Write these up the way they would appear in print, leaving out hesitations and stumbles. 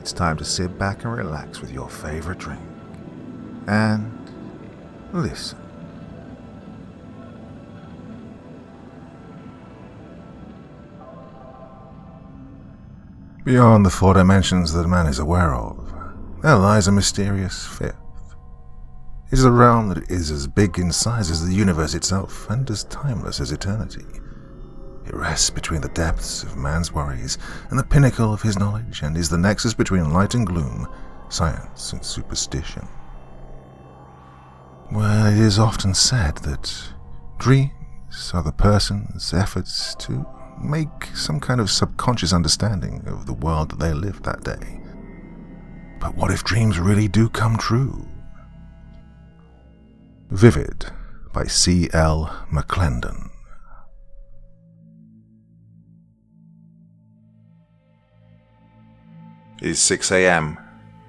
it's time to sit back and relax with your favorite drink. And listen. Beyond the 4 dimensions that man is aware of, there lies a mysterious fifth. It is a realm that is as big in size as the universe itself and as timeless as eternity. It rests between the depths of man's worries and the pinnacle of his knowledge, and is the nexus between light and gloom, science and superstition. Well, it is often said that dreams are the person's efforts to make some kind of subconscious understanding of the world that they lived that day. But what if dreams really do come true? Vivid by C.L. McClendon. It is 6 a.m.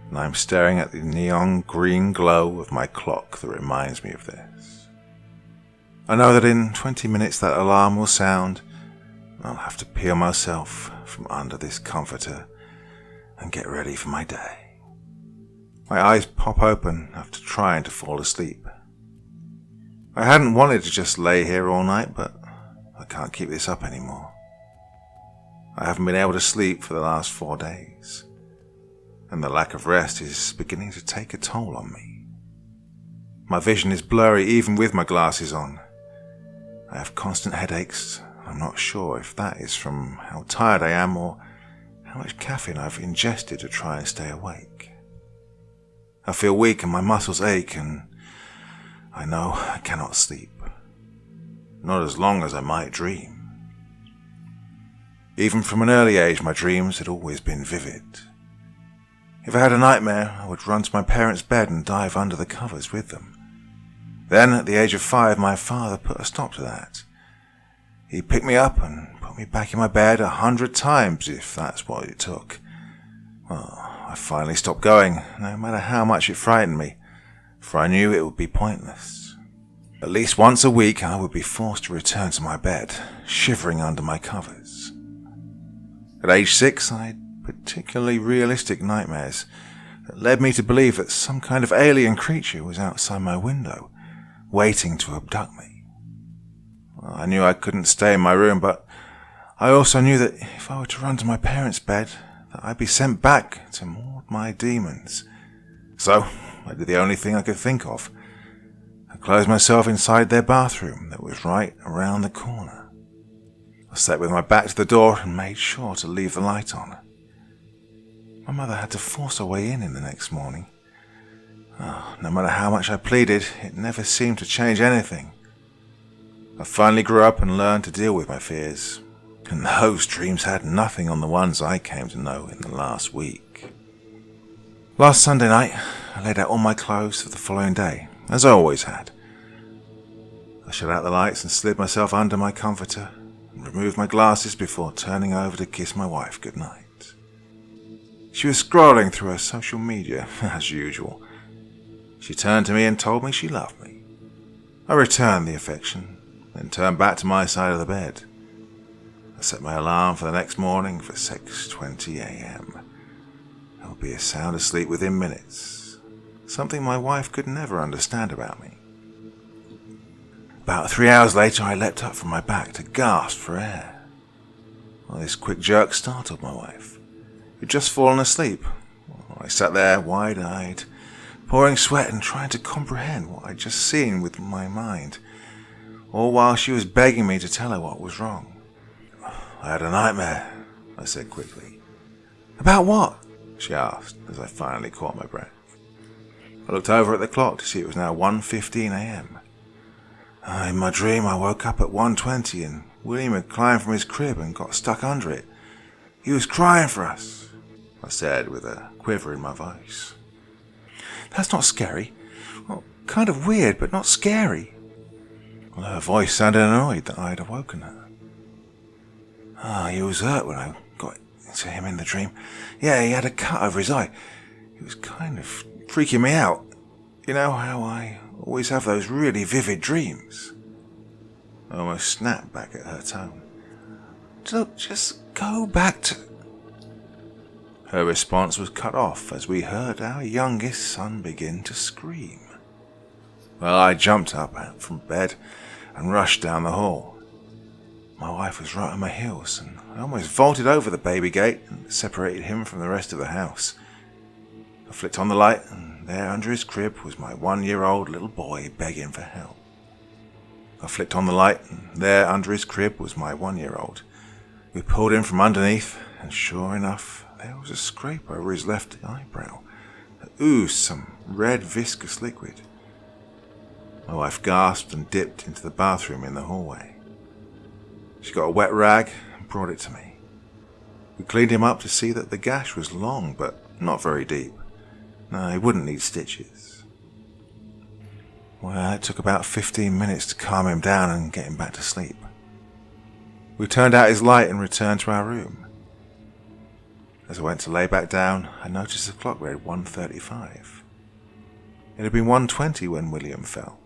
and I'm staring at the neon green glow of my clock that reminds me of this. I know that in 20 minutes that alarm will sound, and I'll have to peel myself from under this comforter and get ready for my day. My eyes pop open after trying to fall asleep. I hadn't wanted to just lay here all night, but I can't keep this up anymore. I haven't been able to sleep for the last 4 days, and the lack of rest is beginning to take a toll on me. My vision is blurry even with my glasses on. I have constant headaches. I'm not sure if that is from how tired I am or how much caffeine I've ingested to try and stay awake. I feel weak and my muscles ache, and I know I cannot sleep. Not as long as I might dream. Even from an early age, my dreams had always been vivid. If I had a nightmare, I would run to my parents' bed and dive under the covers with them. Then, at the age of 5, my father put a stop to that. He picked me up and put me back in my bed 100 times, if that's what it took. Well, I finally stopped going, no matter how much it frightened me, for I knew it would be pointless. At least once a week, I would be forced to return to my bed, shivering under my covers. At age 6, I had particularly realistic nightmares that led me to believe that some kind of alien creature was outside my window, waiting to abduct me. Well, I knew I couldn't stay in my room, but I also knew that if I were to run to my parents' bed, that I'd be sent back to more of my demons. So I did the only thing I could think of. I closed myself inside their bathroom that was right around the corner. I sat with my back to the door and made sure to leave the light on. My mother had to force her way in the next morning. No matter how much I pleaded, it never seemed to change anything. I finally grew up and learned to deal with my fears, and those dreams had nothing on the ones I came to know in the last week. Last Sunday night, I laid out all my clothes for the following day, as I always had. I shut out the lights and slid myself under my comforter and removed my glasses before turning over to kiss my wife goodnight. She was scrolling through her social media, as usual. She turned to me and told me she loved me. I returned the affection, then turned back to my side of the bed. I set my alarm for the next morning for 6:20 a.m. I would be sound asleep within minutes, something my wife could never understand about me. About 3 hours later, I leapt up from my back to gasp for air. Well, this quick jerk startled my wife, who'd just fallen asleep. I sat there wide-eyed, pouring sweat and trying to comprehend what I'd just seen with my mind, all while she was begging me to tell her what was wrong. I had a nightmare, I said quickly. About what? She asked as I finally caught my breath. I looked over at the clock to see it was now 1:15 a.m. In my dream, I woke up at 1:20 and William had climbed from his crib and got stuck under it. He was crying for us, I said with a quiver in my voice. That's not scary. Well, kind of weird, but not scary. Well, her voice sounded annoyed that I had awoken her. He was hurt when I got to him in the dream. Yeah, he had a cut over his eye. It was kind of freaking me out. You know how I always have those really vivid dreams? I almost snapped back at her tone. Look, just go back to... Her response was cut off as we heard our youngest son begin to scream. Well, I jumped up out from bed and rushed down the hall. My wife was right on my heels, and I almost vaulted over the baby gate and separated him from the rest of the house. I flicked on the light, and there under his crib was my 1-year-old little boy begging for help. I flicked on the light, and there under his crib was my 1-year-old. We pulled him from underneath, and sure enough, there was a scrape over his left eyebrow that oozed some red viscous liquid. My wife gasped and dipped into the bathroom in the hallway. She got a wet rag and brought it to me. We cleaned him up to see that the gash was long, but not very deep. No, he wouldn't need stitches. Well, it took about 15 minutes to calm him down and get him back to sleep. We turned out his light and returned to our room. As I went to lay back down, I noticed the clock read 1:35. It had been 1:20 when William fell.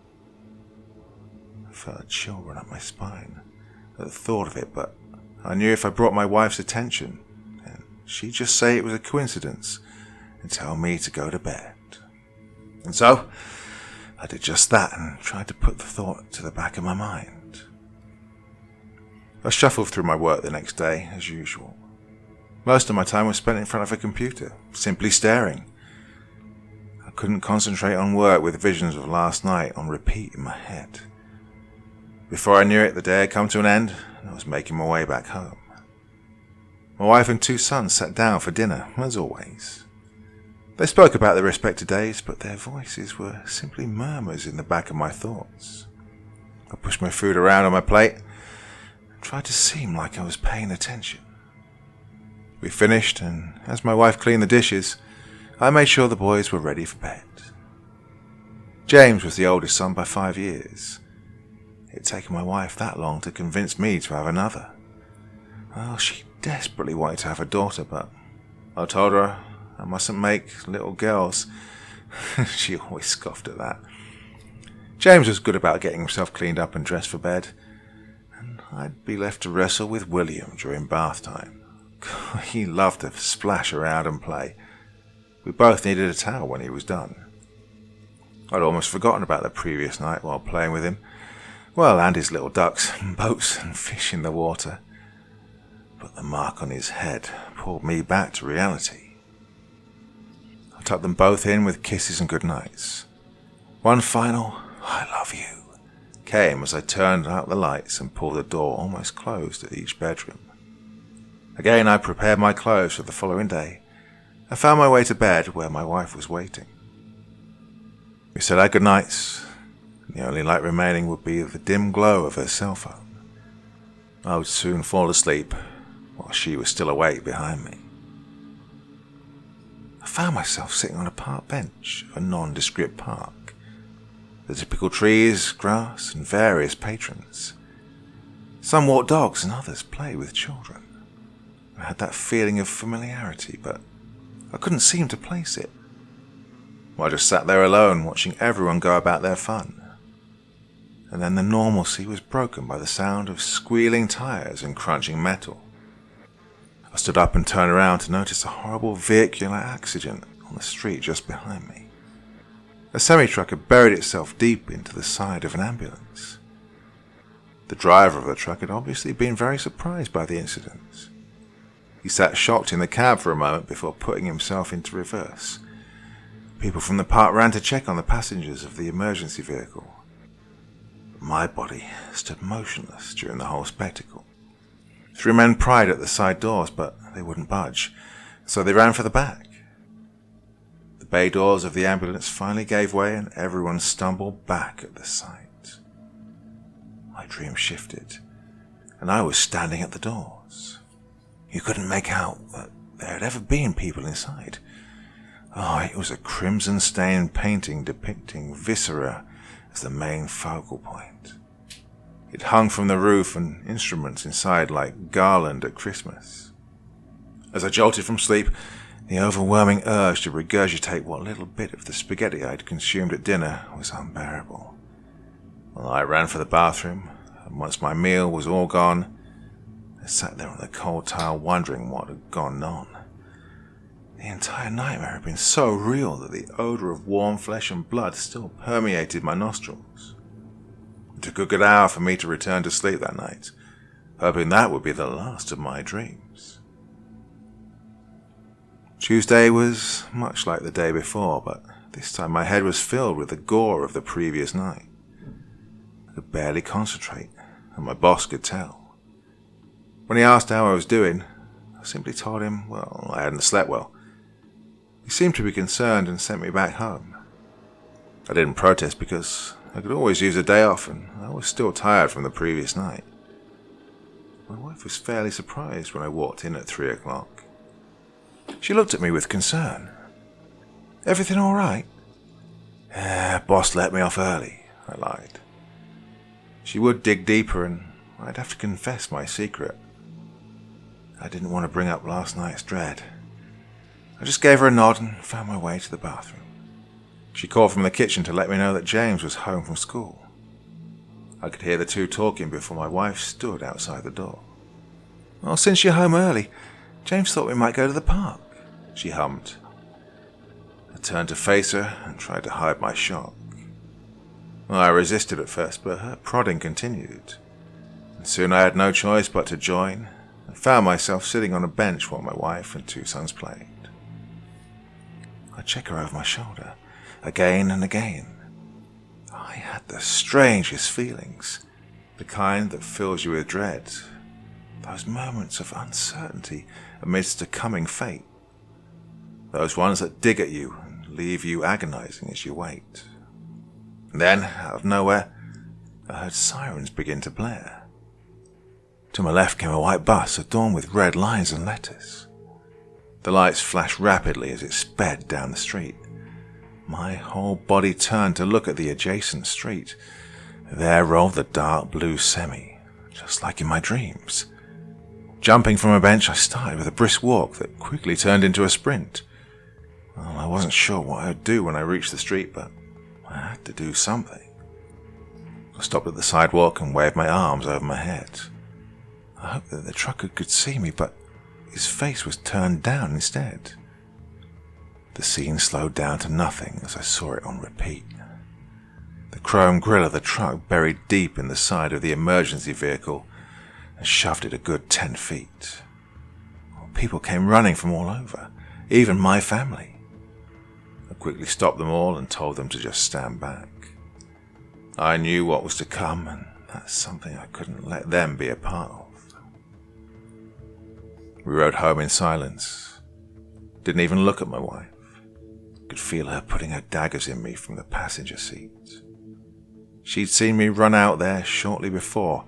I felt a chill run up my spine at the thought of it, but I knew if I brought my wife's attention, then she'd just say it was a coincidence and tell me to go to bed. And so, I did just that and tried to put the thought to the back of my mind. I shuffled through my work the next day, as usual. Most of my time was spent in front of a computer, simply staring. I couldn't concentrate on work with visions of last night on repeat in my head. Before I knew it, the day had come to an end, and I was making my way back home. My wife and 2 sons sat down for dinner, as always. They spoke about their respective days, but their voices were simply murmurs in the back of my thoughts. I pushed my food around on my plate and tried to seem like I was paying attention. We finished, and as my wife cleaned the dishes, I made sure the boys were ready for bed. James was the oldest son by 5 years. It had taken my wife that long to convince me to have another. Well, she desperately wanted to have a daughter, but I told her I mustn't make little girls. She always scoffed at that. James was good about getting himself cleaned up and dressed for bed, and I'd be left to wrestle with William during bath time. He loved to splash around and play. We both needed a towel when he was done. I'd almost forgotten about the previous night while playing with him. Well, and his little ducks and boats and fish in the water. But the mark on his head pulled me back to reality. I tucked them both in with kisses and goodnights. One final, "I love you," came as I turned out the lights and pulled the door almost closed at each bedroom. Again, I prepared my clothes for the following day. I found my way to bed where my wife was waiting. We said our goodnights. The only light remaining would be the dim glow of her cell phone. I would soon fall asleep while she was still awake behind me. I found myself sitting on a park bench of a nondescript park. The typical trees, grass, and various patrons. Some walk dogs and others play with children. I had that feeling of familiarity, but I couldn't seem to place it. I just sat there alone, watching everyone go about their fun. And then the normalcy was broken by the sound of squealing tires and crunching metal. I stood up and turned around to notice a horrible vehicular accident on the street just behind me. A semi-truck had buried itself deep into the side of an ambulance. The driver of the truck had obviously been very surprised by the incident. He sat shocked in the cab for a moment before putting himself into reverse. People from the park ran to check on the passengers of the emergency vehicle. My body stood motionless during the whole spectacle. 3 men pried at the side doors, but they wouldn't budge, so they ran for the back. The bay doors of the ambulance finally gave way and everyone stumbled back at the sight. My dream shifted, and I was standing at the doors. You couldn't make out that there had ever been people inside. Oh, it was a crimson-stained painting depicting viscera as the main focal point. It hung from the roof and instruments inside like garland at Christmas. As I jolted from sleep, the overwhelming urge to regurgitate what little bit of the spaghetti I'd consumed at dinner was unbearable. Well, I ran for the bathroom, and once my meal was all gone, I sat there on the cold tile wondering what had gone on. The entire nightmare had been so real that the odour of warm flesh and blood still permeated my nostrils. It took a good hour for me to return to sleep that night, hoping that would be the last of my dreams. Tuesday was much like the day before, but this time my head was filled with the gore of the previous night. I could barely concentrate, and my boss could tell. When he asked how I was doing, I simply told him, well, I hadn't slept well. He seemed to be concerned and sent me back home. I didn't protest because I could always use a day off, and I was still tired from the previous night. My wife was fairly surprised when I walked in at 3 o'clock. She looked at me with concern. "Everything all right?" Boss let me off early," I lied. She would dig deeper and I'd have to confess my secret. I didn't want to bring up last night's dread. I just gave her a nod and found my way to the bathroom. She called from the kitchen to let me know that James was home from school. I could hear the two talking before my wife stood outside the door. "Well, since you're home early, James thought we might go to the park," she hummed. I turned to face her and tried to hide my shock. Well, I resisted at first, but her prodding continued. And soon I had no choice but to join, and found myself sitting on a bench while my wife and two sons played. I'd check her over my shoulder, again and again. I had the strangest feelings, the kind that fills you with dread, those moments of uncertainty amidst a coming fate, those ones that dig at you and leave you agonizing as you wait. And then, out of nowhere, I heard sirens begin to blare. To my left came a white bus adorned with red lines and letters. The lights flashed rapidly as it sped down the street. My whole body turned to look at the adjacent street. There rolled the dark blue semi, just like in my dreams. Jumping from a bench, I started with a brisk walk that quickly turned into a sprint. Well, I wasn't sure what I would do when I reached the street, but I had to do something. I stopped at the sidewalk and waved my arms over my head. I hoped that the trucker could see me, but his face was turned down instead. The scene slowed down to nothing as I saw it on repeat. The chrome grille of the truck buried deep in the side of the emergency vehicle and shoved it a good 10 feet. People came running from all over, even my family. I quickly stopped them all and told them to just stand back. I knew what was to come, and that's something I couldn't let them be a part of. We rode home in silence. Didn't even look at my wife. Could feel her putting her daggers in me from the passenger seat. She'd seen me run out there shortly before,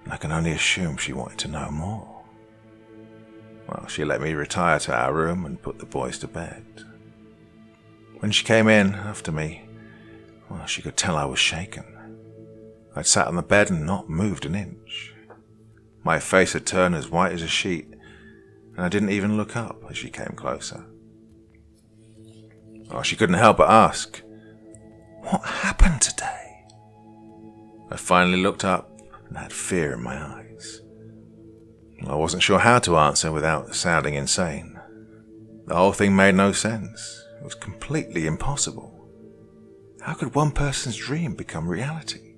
and I can only assume she wanted to know more. Well, she let me retire to our room and put the boys to bed. When she came in after me, well, she could tell I was shaken. I'd sat on the bed and not moved an inch. My face had turned as white as a sheet, and I didn't even look up as she came closer. Oh, she couldn't help but ask, "What happened today?" I finally looked up and had fear in my eyes. I wasn't sure how to answer without sounding insane. The whole thing made no sense. It was completely impossible. How could one person's dream become reality?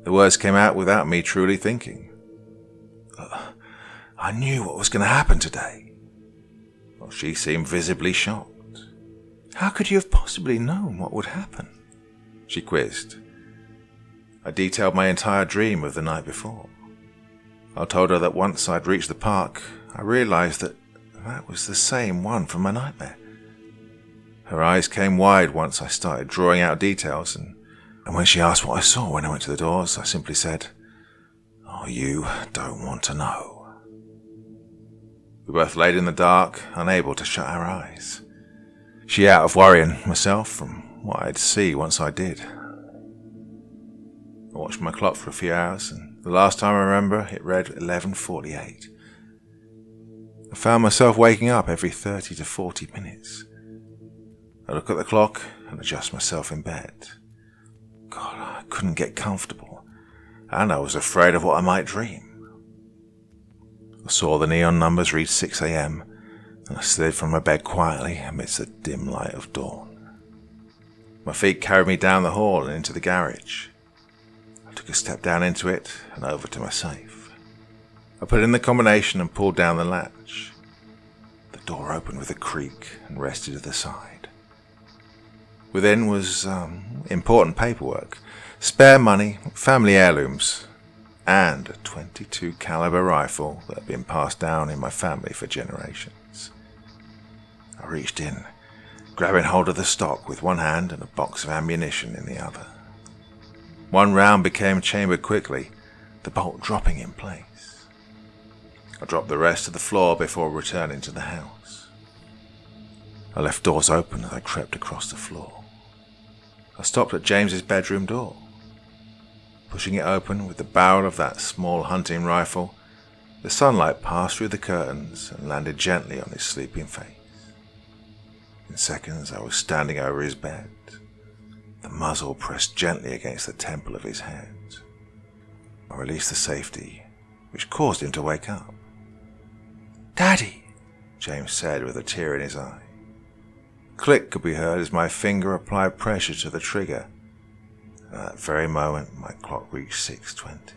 The words came out without me truly thinking. I knew what was going to happen today. Well, she seemed visibly shocked. "How could you have possibly known what would happen?" she quizzed. I detailed my entire dream of the night before. I told her that once I'd reached the park, I realized that that was the same one from my nightmare. Her eyes came wide once I started drawing out details, and when she asked what I saw when I went to the doors, I simply said, "Oh, you don't want to know." We both laid in the dark, unable to shut our eyes. She out of worrying, myself from what I'd see once I did. I watched my clock for a few hours, and the last time I remember, it read 11:48. I found myself waking up every 30 to 40 minutes. I look at the clock and adjust myself in bed. God, I couldn't get comfortable, and I was afraid of what I might dream. I saw the neon numbers read 6 a.m., I slid from my bed quietly amidst the dim light of dawn. My feet carried me down the hall and into the garage. I took a step down into it and over to my safe. I put in the combination and pulled down the latch. The door opened with a creak and rested to the side. Within was important paperwork, spare money, family heirlooms, and a .22 caliber rifle that had been passed down in my family for generations. I reached in, grabbing hold of the stock with one hand and a box of ammunition in the other. One round became chambered quickly, the bolt dropping in place. I dropped the rest to the floor before returning to the house. I left doors open as I crept across the floor. I stopped at James's bedroom door. Pushing it open with the barrel of that small hunting rifle, the sunlight passed through the curtains and landed gently on his sleeping face. In seconds I was standing over his bed, the muzzle pressed gently against the temple of his head. I released the safety, which caused him to wake up. "Daddy," James said with a tear in his eye. A click could be heard as my finger applied pressure to the trigger. At that very moment, my clock reached 6:20.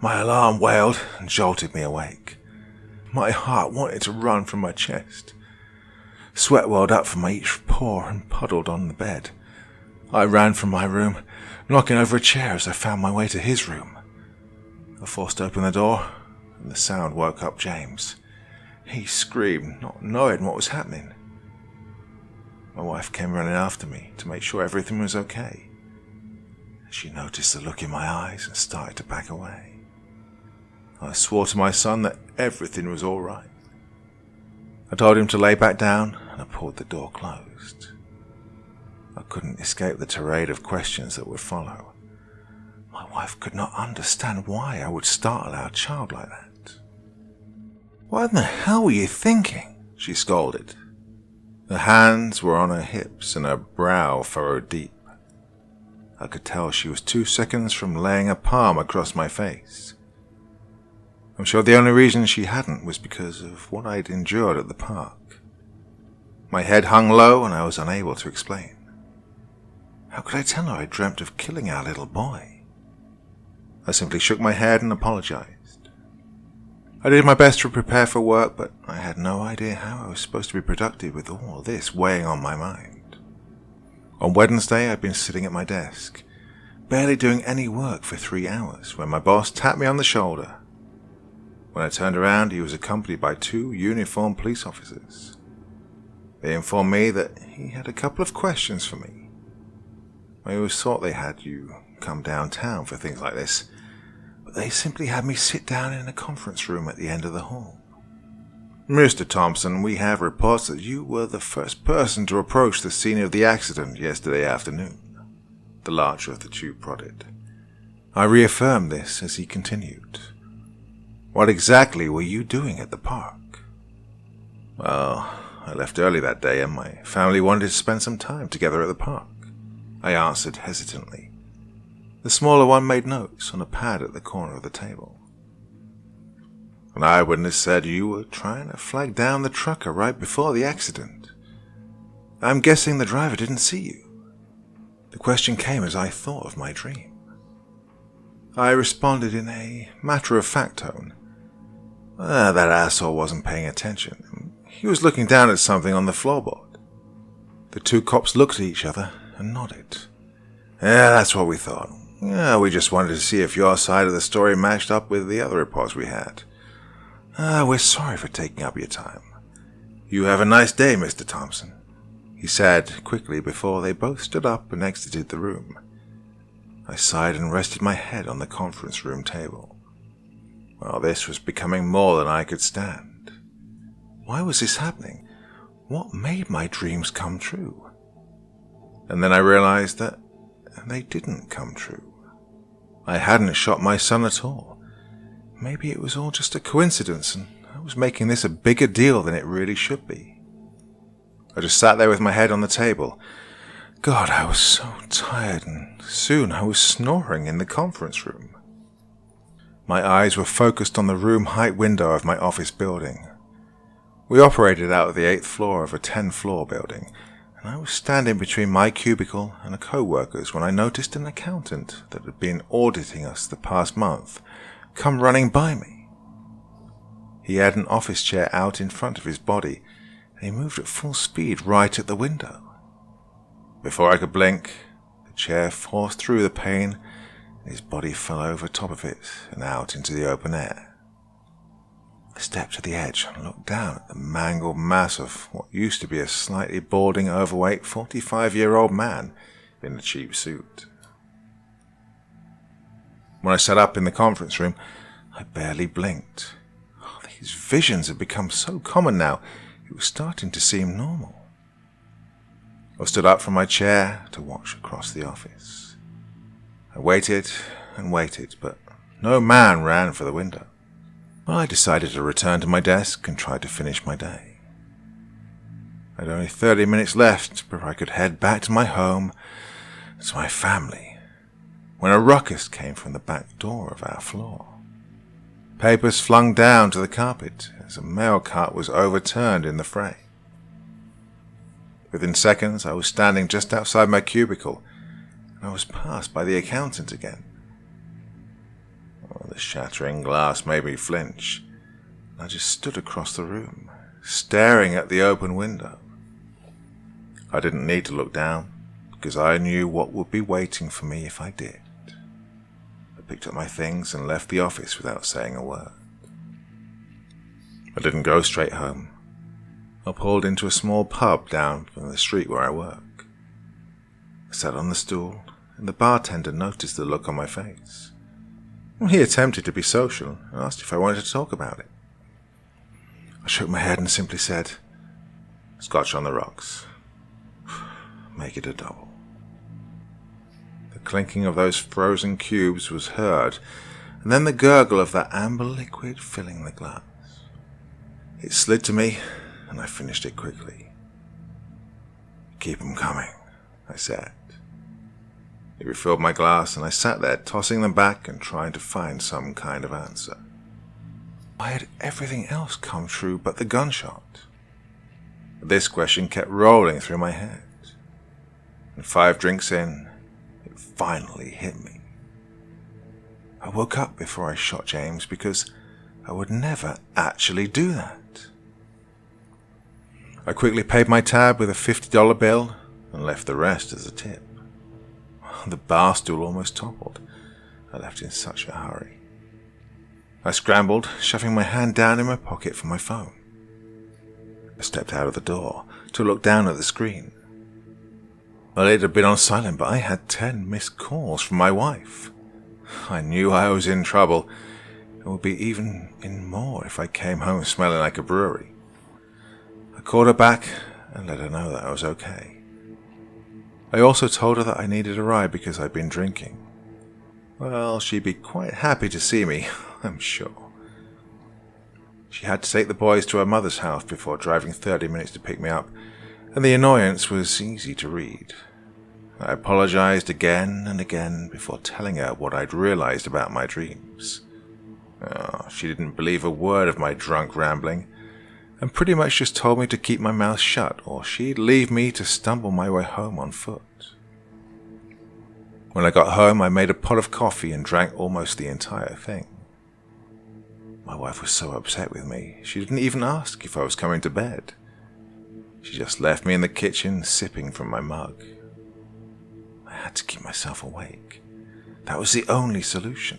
My alarm wailed and jolted me awake. My heart wanted to run from my chest. Sweat welled up from each pore and puddled on the bed. I ran from my room, knocking over a chair as I found my way to his room. I forced open the door, and the sound woke up James. He screamed, not knowing what was happening. My wife came running after me to make sure everything was okay. She noticed the look in my eyes and started to back away. I swore to my son that everything was all right. I told him to lay back down and I pulled the door closed. I couldn't escape the tirade of questions that would follow. My wife could not understand why I would startle our child like that. "What in the hell were you thinking?" she scolded. Her hands were on her hips and her brow furrowed deep. I could tell she was 2 seconds from laying a palm across my face. I'm sure the only reason she hadn't was because of what I'd endured at the park. My head hung low and I was unable to explain. How could I tell her I dreamt of killing our little boy? I simply shook my head and apologized. I did my best to prepare for work, but I had no idea how I was supposed to be productive with all of this weighing on my mind. On Wednesday, I'd been sitting at my desk, barely doing any work for 3 hours, when my boss tapped me on the shoulder. When I turned around, he was accompanied by 2 uniformed police officers. They informed me that he had a couple of questions for me. I always thought they had you come downtown for things like this, but they simply had me sit down in a conference room at the end of the hall. "Mr. Thompson, we have reports that you were the first person to approach the scene of the accident yesterday afternoon," the larger of the 2 prodded. I reaffirmed this as he continued. "What exactly were you doing at the park?" "Well, I left early that day and my family wanted to spend some time together at the park," I answered hesitantly. The smaller one made notes on a pad at the corner of the table. "An eyewitness said you were trying to flag down the trucker right before the accident. I'm guessing the driver didn't see you." The question came as I thought of my dream. I responded in a matter-of-fact tone. That asshole wasn't paying attention. He was looking down at something on the floorboard." The 2 cops looked at each other and nodded. "Yeah, that's what we thought. Yeah, we just wanted to see if your side of the story matched up with the other reports we had. We're sorry for taking up your time. You have a nice day, Mr. Thompson," he said quickly before they both stood up and exited the room. I sighed and rested my head on the conference room table. Well, this was becoming more than I could stand. Why was this happening? What made my dreams come true? And then I realized that they didn't come true. I hadn't shot my son at all. Maybe it was all just a coincidence and I was making this a bigger deal than it really should be. I just sat there with my head on the table. God, I was so tired, and soon I was snoring in the conference room. My eyes were focused on the room-height window of my office building. We operated out of the 8th floor of a 10-floor building, and I was standing between my cubicle and a co-worker's when I noticed an accountant that had been auditing us the past month come running by me. He had an office chair out in front of his body, and he moved at full speed right at the window. Before I could blink, the chair forced through the pane, and his body fell over top of it and out into the open air. I stepped to the edge and looked down at the mangled mass of what used to be a slightly balding, overweight 45-year-old man in a cheap suit. When I sat up in the conference room, I barely blinked. These visions had become so common now, it was starting to seem normal. I stood up from my chair to watch across the office. I waited and waited, but no man ran for the window. Well, I decided to return to my desk and try to finish my day. I had only 30 minutes left before I could head back to my home, to my family, when a ruckus came from the back door of our floor. Papers flung down to the carpet as a mail cart was overturned in the fray. Within seconds, I was standing just outside my cubicle, and I was passed by the accountant again. The shattering glass made me flinch. I just stood across the room, staring at the open window. I didn't need to look down, because I knew what would be waiting for me if I did. I picked up my things and left the office without saying a word. I didn't go straight home. I pulled into a small pub down from the street where I work. I sat on the stool, and the bartender noticed the look on my face. He attempted to be social and asked if I wanted to talk about it. I shook my head and simply said, "Scotch on the rocks. Make it a double." The clinking of those frozen cubes was heard, and then the gurgle of that amber liquid filling the glass. It slid to me, and I finished it quickly. "Keep 'em coming," I said. He refilled my glass, and I sat there tossing them back and trying to find some kind of answer. Why had everything else come true but the gunshot? This question kept rolling through my head. And 5 drinks in, it finally hit me. I woke up before I shot James because I would never actually do that. I quickly paid my tab with a $50 bill and left the rest as a tip. The bar stool almost toppled. I left in such a hurry. I scrambled, shoving my hand down in my pocket for my phone. I stepped out of the door to look down at the screen. Well, it had been on silent, but I had 10 missed calls from my wife. I knew I was in trouble. It would be even in more if I came home smelling like a brewery. I called her back and let her know that I was okay. I also told her that I needed a ride because I'd been drinking. Well, she'd be quite happy to see me, I'm sure. She had to take the boys to her mother's house before driving 30 minutes to pick me up, and the annoyance was easy to read. I apologized again and again before telling her what I'd realized about my dreams. She didn't believe a word of my drunk rambling, and pretty much just told me to keep my mouth shut or she'd leave me to stumble my way home on foot. When I got home, I made a pot of coffee and drank almost the entire thing. My wife was so upset with me, she didn't even ask if I was coming to bed. She just left me in the kitchen sipping from my mug. I had to keep myself awake. That was the only solution.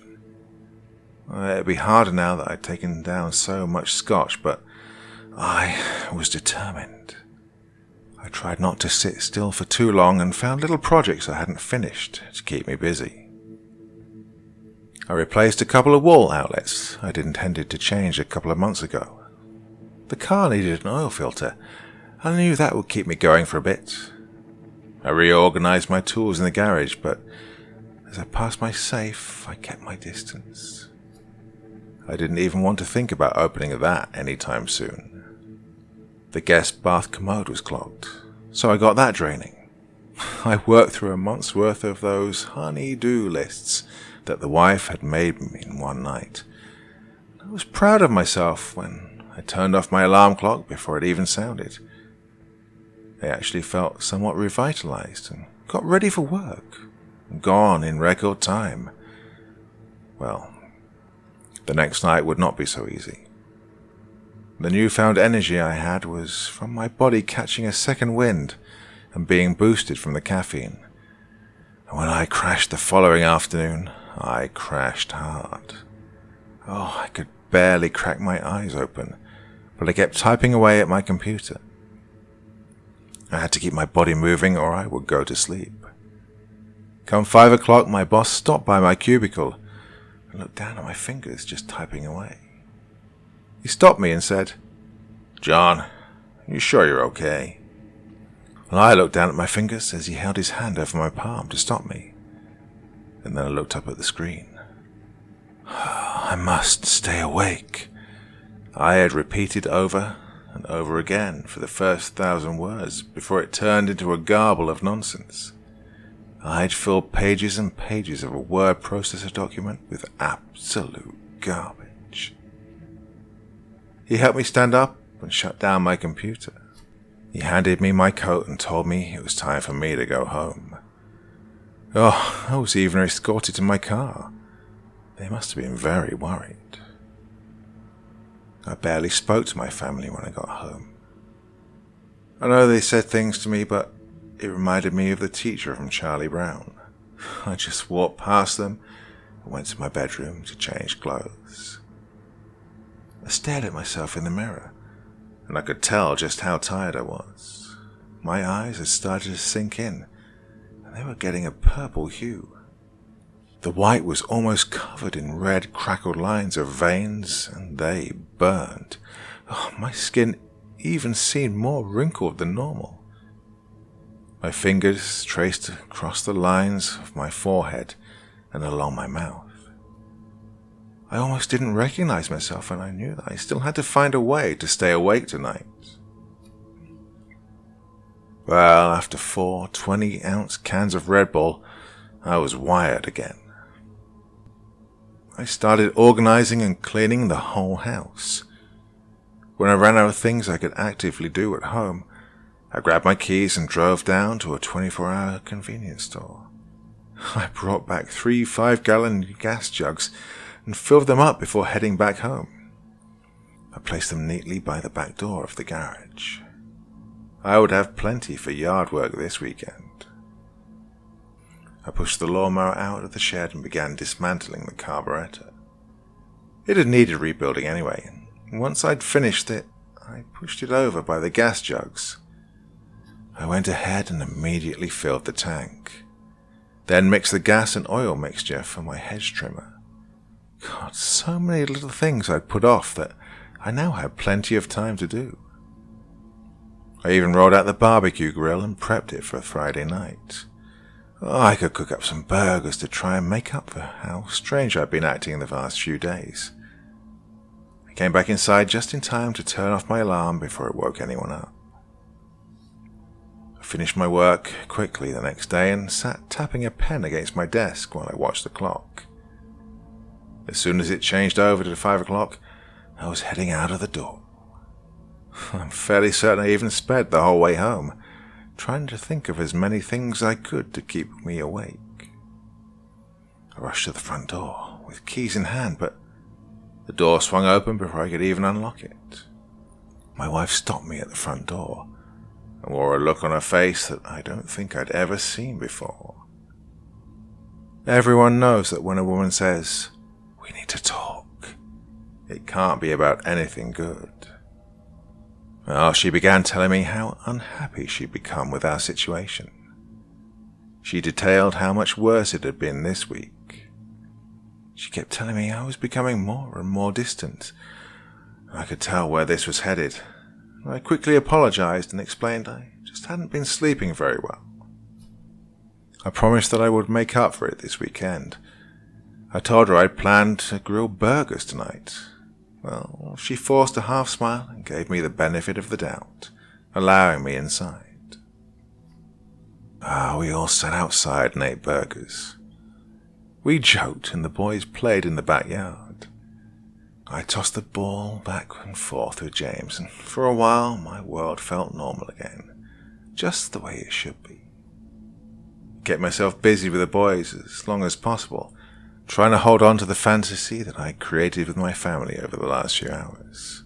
It'd be harder now that I'd taken down so much scotch, but I was determined. I tried not to sit still for too long and found little projects I hadn't finished to keep me busy. I replaced a couple of wall outlets I'd intended to change a couple of months ago. The car needed an oil filter. I knew that would keep me going for a bit. I reorganized my tools in the garage, but as I passed my safe, I kept my distance. I didn't even want to think about opening that anytime soon. The guest bath commode was clogged, so I got that draining. I worked through a month's worth of those honey-do lists that the wife had made me in one night. I was proud of myself when I turned off my alarm clock before it even sounded. I actually felt somewhat revitalized and got ready for work. Gone in record time. Well, the next night would not be so easy. The newfound energy I had was from my body catching a second wind and being boosted from the caffeine. And when I crashed the following afternoon, I crashed hard. Oh, I could barely crack my eyes open, but I kept typing away at my computer. I had to keep my body moving or I would go to sleep. Come 5 o'clock, my boss stopped by my cubicle and looked down at my fingers just typing away. He stopped me and said, "John, you sure you're okay?" Well, I looked down at my fingers as he held his hand over my palm to stop me. And then I looked up at the screen. I must stay awake. I had repeated over and over again for the first 1,000 words before it turned into a garble of nonsense. I'd filled pages and pages of a word processor document with absolute garbage. He helped me stand up and shut down my computer. He handed me my coat and told me it was time for me to go home. Oh, I was even escorted to my car. They must have been very worried. I barely spoke to my family when I got home. I know they said things to me, but it reminded me of the teacher from Charlie Brown. I just walked past them and went to my bedroom to change clothes. I stared at myself in the mirror, and I could tell just how tired I was. My eyes had started to sink in, and they were getting a purple hue. The white was almost covered in red crackled lines of veins, and they burned. Oh, my skin even seemed more wrinkled than normal. My fingers traced across the lines of my forehead and along my mouth. I almost didn't recognize myself, and I knew that I still had to find a way to stay awake tonight. Well, after 4 20-ounce cans of Red Bull, I was wired again. I started organizing and cleaning the whole house. When I ran out of things I could actively do at home, I grabbed my keys and drove down to a 24-hour convenience store. I brought back 3 5-gallon gas jugs and filled them up before heading back home. I placed them neatly by the back door of the garage. I would have plenty for yard work this weekend. I pushed the lawnmower out of the shed and began dismantling the carburetor. It had needed rebuilding anyway, and once I'd finished it, I pushed it over by the gas jugs. I went ahead and immediately filled the tank, then mixed the gas and oil mixture for my hedge trimmer. God, so many little things I'd put off that I now had plenty of time to do. I even rolled out the barbecue grill and prepped it for Friday night. Oh, I could cook up some burgers to try and make up for how strange I'd been acting in the past few days. I came back inside just in time to turn off my alarm before it woke anyone up. I finished my work quickly the next day and sat tapping a pen against my desk while I watched the clock. As soon as it changed over to 5 o'clock, I was heading out of the door. I'm fairly certain I even sped the whole way home, trying to think of as many things I could to keep me awake. I rushed to the front door with keys in hand, but the door swung open before I could even unlock it. My wife stopped me at the front door and wore a look on her face that I don't think I'd ever seen before. Everyone knows that when a woman says, "We need to talk," it can't be about anything good. Well, she began telling me how unhappy she'd become with our situation. She detailed how much worse it had been this week. She kept telling me I was becoming more and more distant. I could tell where this was headed. I quickly apologized and explained I just hadn't been sleeping very well. I promised that I would make up for it this weekend. I told her I'd planned to grill burgers tonight. Well, she forced a half smile and gave me the benefit of the doubt, allowing me inside. We all sat outside and ate burgers. We joked and the boys played in the backyard. I tossed the ball back and forth with James, and for a while my world felt normal again, just the way it should be. Kept myself busy with the boys as long as possible, trying to hold on to the fantasy that I created with my family over the last few hours.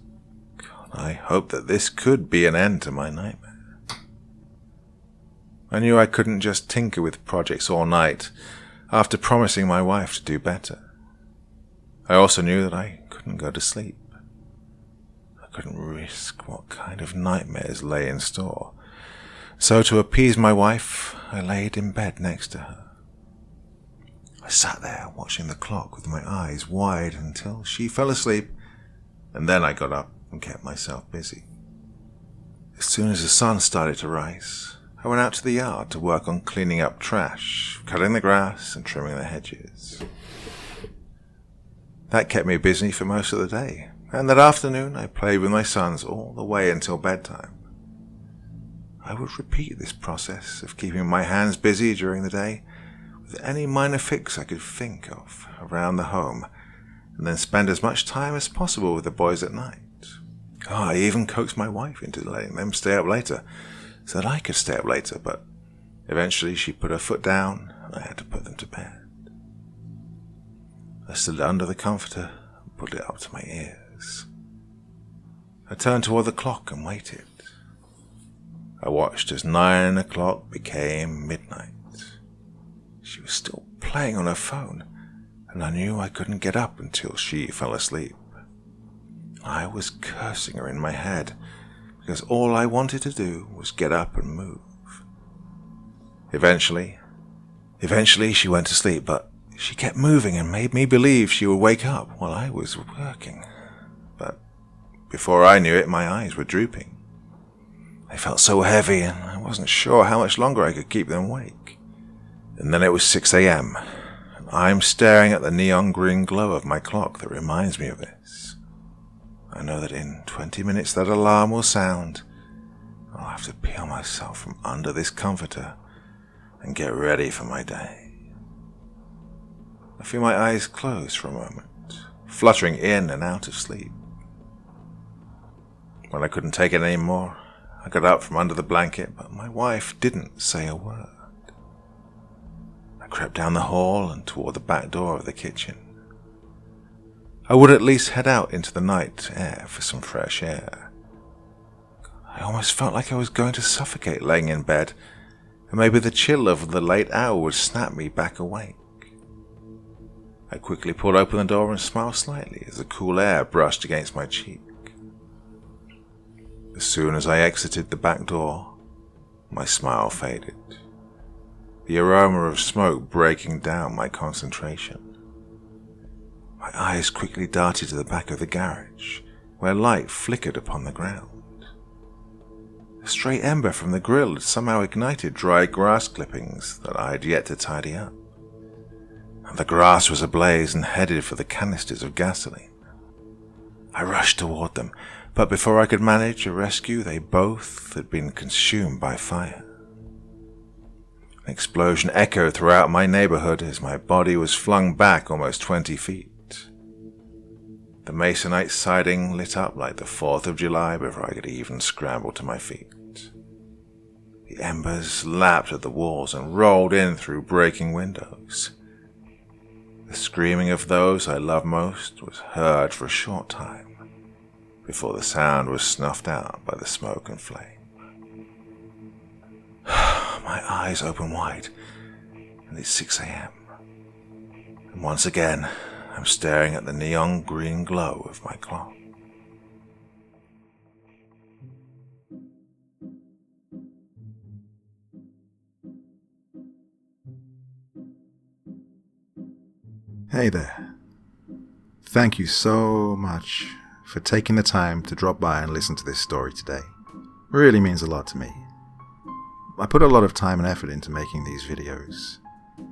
God, I hoped that this could be an end to my nightmare. I knew I couldn't just tinker with projects all night after promising my wife to do better. I also knew that I couldn't go to sleep. I couldn't risk what kind of nightmares lay in store. So to appease my wife, I laid in bed next to her. I sat there watching the clock with my eyes wide until she fell asleep, and then I got up and kept myself busy. As soon as the sun started to rise, I went out to the yard to work on cleaning up trash, cutting the grass and trimming the hedges. That kept me busy for most of the day, and that afternoon I played with my sons all the way until bedtime. I would repeat this process of keeping my hands busy during the day with any minor fix I could think of around the home, and then spend as much time as possible with the boys at night. I even coaxed my wife into letting them stay up later, so that I could stay up later, but eventually she put her foot down and I had to put them to bed. I stood under the comforter and put it up to my ears. I turned toward the clock and waited. I watched as 9 o'clock became midnight. She was still playing on her phone, and I knew I couldn't get up until she fell asleep. I was cursing her in my head, because all I wanted to do was get up and move. Eventually she went to sleep, but she kept moving and made me believe she would wake up while I was working. But before I knew it, my eyes were drooping. They felt so heavy, and I wasn't sure how much longer I could keep them awake. And then it was 6 a.m., and I'm staring at the neon green glow of my clock that reminds me of this. I know that in 20 minutes that alarm will sound. I'll have to peel myself from under this comforter and get ready for my day. I feel my eyes close for a moment, fluttering in and out of sleep. When I couldn't take it anymore, I got up from under the blanket, but my wife didn't say a word. I crept down the hall and toward the back door of the kitchen. I would at least head out into the night air for some fresh air. I almost felt like I was going to suffocate laying in bed, and maybe the chill of the late hour would snap me back awake. I quickly pulled open the door and smiled slightly as the cool air brushed against my cheek. As soon as I exited the back door, my smile faded, the aroma of smoke breaking down my concentration. My eyes quickly darted to the back of the garage, where light flickered upon the ground. A stray ember from the grill had somehow ignited dry grass clippings that I had yet to tidy up. The grass was ablaze and headed for the canisters of gasoline. I rushed toward them, but before I could manage a rescue, they both had been consumed by fire. An explosion echoed throughout my neighborhood as my body was flung back almost 20 feet. The masonite siding lit up like the 4th of July before I could even scramble to my feet. The embers lapped at the walls and rolled in through breaking windows. The screaming of those I loved most was heard for a short time, before the sound was snuffed out by the smoke and flame. My eyes open wide, and it's 6 a.m. And once again, I'm staring at the neon green glow of my clock. Hey there. Thank you so much for taking the time to drop by and listen to this story today. It really means a lot to me. I put a lot of time and effort into making these videos,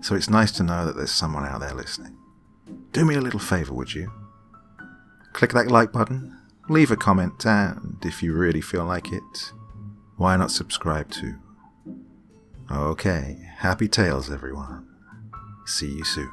so it's nice to know that there's someone out there listening. Do me a little favor, would you? Click that like button, leave a comment, and if you really feel like it, why not subscribe too? Okay, happy tales everyone. See you soon.